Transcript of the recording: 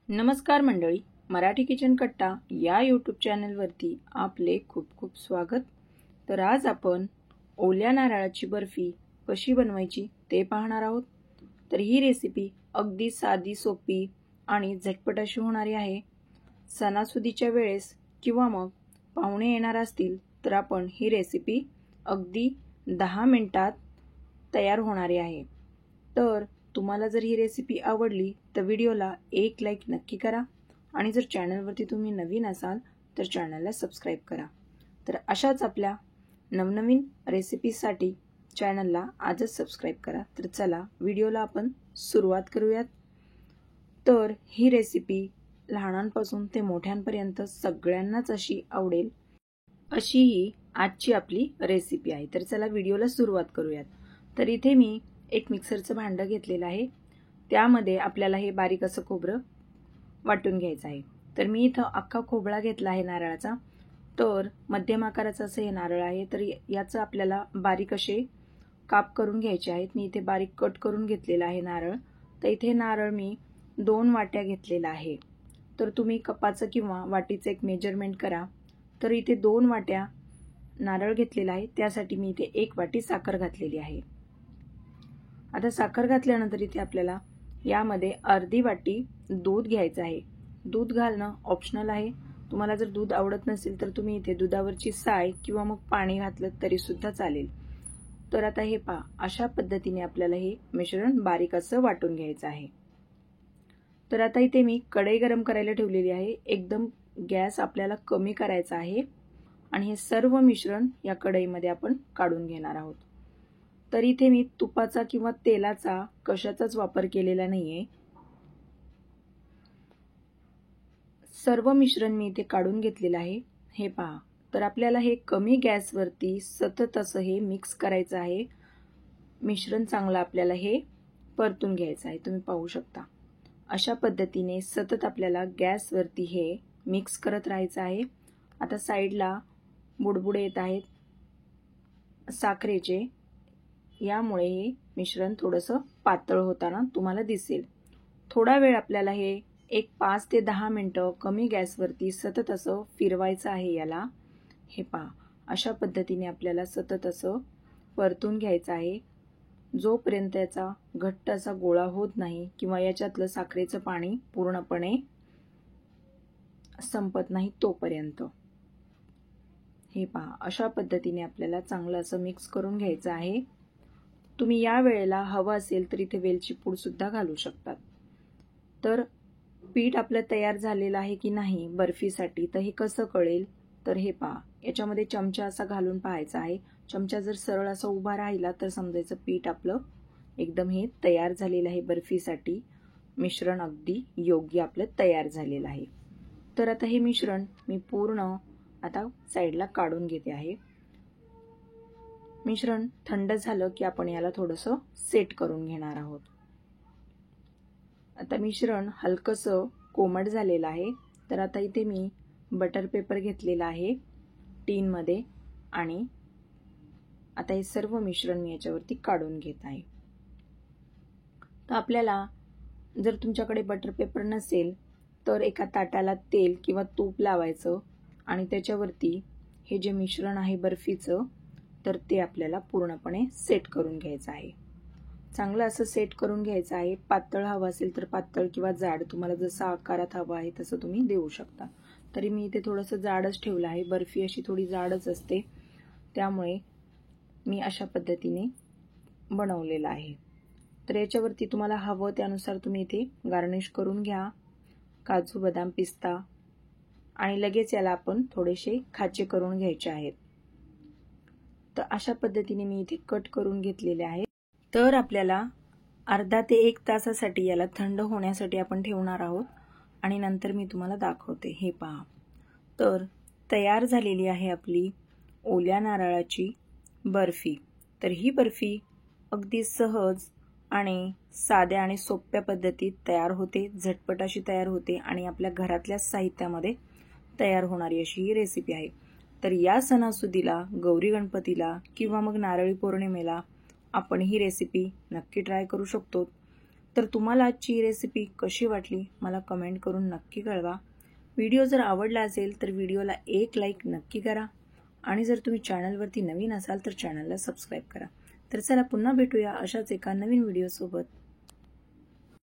नमस्कार मंडळी, मराठी किचन कट्टा या यूट्यूब चॅनलवरती आपले खूप खूप स्वागत। तर आज आपण ओल्या नारळाची बर्फी कशी बनवायची ते पाहणार आहोत। तर ही रेसिपी अगदी साधी, सोपी आणि झटपट अशी होणारी आहे। सणासुदीच्या वेळेस किंवा मग पाहुणे येणार असतील तर आपण ही रेसिपी अगदी 10 मिनिटात तयार होणारी आहे। तर तुम्हाला जर ही रेसिपी आवडली तर व्हिडिओला एक लाईक नक्की करा आणि जर चॅनलवरती तुम्ही नवीन असाल तर चॅनलला सबस्क्राइब करा। तर अशाच आपल्या नवनवीन रेसिपीसाठी चॅनलला आजच सबस्क्राइब करा। तर चला व्हिडिओला आपण सुरुवात करूयात। तर ही रेसिपी लहानांपासून ते मोठ्यांपर्यंत सगळ्यांनाच अशी आवडेल अशी ही आजची आपली रेसिपी आहे। तर चला व्हिडिओला सुरुवात करूयात। तर इथे मी एक मिक्सरचं भांडं घेतलेलं आहे, त्यामध्ये आपल्याला हे बारीक असं खोबरं वाटून घ्यायचं आहे। तर मी इथं अख्खा खोबळा घेतला आहे नारळाचा। तर मध्यम आकाराचं असं हे नारळ आहे, तर याचं आपल्याला बारीक असे काप करून घ्यायचे आहेत। मी इथे बारीक कट करून घेतलेला आहे नारळ। तर इथे नारळ मी 2 वाट्या घेतलेला आहे। तर तुम्ही कपाचं किंवा वाटीचं एक मेजरमेंट करा। तर इथे 2 वाट्या नारळ घेतलेला आहे, त्यासाठी मी इथे 1 वाटी साखर घातलेली आहे। आता साखर घातल्यानंतर इथे आपल्याला यामध्ये अर्धी वाटी दूध घ्यायचं आहे। दूध घालणं ऑप्शनल आहे, तुम्हाला जर दूध आवडत नसेल तर तुम्ही इथे दुधावरची साय किंवा मग पाणी घातलं तरी सुद्धा चालेल। तर आता हे पहा, अशा पद्धतीने आपल्याला हे मिश्रण बारीक असं वाटून घ्यायचं आहे। तर आता इथे मी कढई गरम करायला ठेवलेली आहे। एकदम गॅस आपल्याला कमी करायचा आहे आणि हे सर्व मिश्रण या कढईमध्ये आपण काढून घेणार आहोत। तर इथे मी तुपाचा किंवा तेलाचा कशाचाच वापर केलेला नाहीये। सर्व मिश्रण मी इथे काढून घेतलेलं आहे। हे पहा, तर आपल्याला हे कमी गॅसवरती सतत असं हे मिक्स करायचं आहे। मिश्रण चांगलं आपल्याला हे परतून घ्यायचं आहे। तुम्ही पाहू शकता अशा पद्धतीने सतत आपल्याला गॅसवरती हे मिक्स करत राहायचं आहे। आता साईडला बुडबुडे येत आहेत साखरेचे, यामुळे हे मिश्रण थोडंसं पातळ होताना तुम्हाला दिसेल। थोडा वेळ आपल्याला हे एक 5 ते 10 मिनिटं कमी गॅसवरती सतत असं फिरवायचं आहे याला। हे पहा, अशा पद्धतीने आपल्याला सतत असं परतून घ्यायचं आहे, जोपर्यंत याचा घट्ट असा गोळा होत नाही किंवा याच्यातलं साखरेचं पाणी पूर्णपणे संपत नाही तोपर्यंत। हे पहा, अशा पद्धतीने आपल्याला चांगलं असं मिक्स करून घ्यायचं आहे। तुम्ही या वेळेला हवं असेल तर इथे वेलची पूड सुद्धा घालू शकतात। तर पीठ आपलं तयार झालेलं आहे की नाही बर्फीसाठी तर हे कसं कळेल? तर हे पहा, याच्यामध्ये चमचा असा घालून पाहायचा आहे। चमचा जर सरळ असा उभा राहिला तर समजायचं पीठ आपलं एकदम हे तयार झालेलं आहे बर्फीसाठी। मिश्रण अगदी योग्य आपलं तयार झालेलं आहे। तर आता हे मिश्रण मी पूर्ण आता साईडला काढून घेते आहे। मिश्रण थंड झालं की आपण याला थोडंसं सेट करून घेणार आहोत। आता मिश्रण हलकसं कोमट झालेलं आहे। तर आता इथे मी बटर पेपर घेतलेला आहे टीनमध्ये आणि आता हे सर्व मिश्रण मी याच्यावरती काढून घेत आहे। तर आपल्याला जर तुमच्याकडे बटर पेपर नसेल तर एका ताटाला तेल किंवा तूप लावायचं आणि त्याच्यावरती हे जे मिश्रण आहे बर्फीचं तर ते आपल्याला पूर्णपणे सेट करून घ्यायचं आहे। चांगलं असं सेट करून घ्यायचं आहे। पातळ हवं असेल तर पातळ किंवा जाड, तुम्हाला जसं आकारात हवं आहे तसं तुम्ही देऊ शकता। तरी मी इथे थोडंसं जाडच ठेवलं आहे, बर्फी अशी थोडी जाडच असते, त्यामुळे मी अशा पद्धतीने बनवलेलं आहे। तर याच्यावरती तुम्हाला हवं त्यानुसार तुम्ही इथे गार्निश करून घ्या, काजू, बदाम, पिस्ता, आणि लगेच याला आपण थोडेसे खाचे करून घ्यायचे आहेत। तर अशा पद्धतीने मी इथे कट करून घेतलेले आहे। तर आपल्याला अर्धा ते 1 तासासाठी याला थंड होण्यासाठी आपण ठेवणार आहोत आणि नंतर मी तुम्हाला दाखवते। हे पहा, तर तयार झालेली आहे आपली ओल्या नारळाची बर्फी। तर ही बर्फी अगदी सहज आणि साध्या आणि सोप्या पद्धतीत तयार होते, झटपट अशी तयार होते आणि आपल्या घरातल्या साहित्यामध्ये तयार होणारी अशी ही रेसिपी आहे। तर या सणासुदीला, गौरी गणपतीला किंवा मग नारळी पौर्णिमेला आपण ही रेसिपी नक्की ट्राय करू शकतो। तर तुम्हाला आजची रेसिपी कशी वाटली मला कमेंट करून नक्की कळवा. व्हिडिओ जर आवडला असेल तर व्हिडिओला एक लाईक नक्की करा आणि जर तुम्ही चॅनलवरती नवीन असाल तर चॅनलला सबस्क्राईब करा. तर चला पुन्हा भेटूया अशाच एका नवीन व्हिडिओसोबत.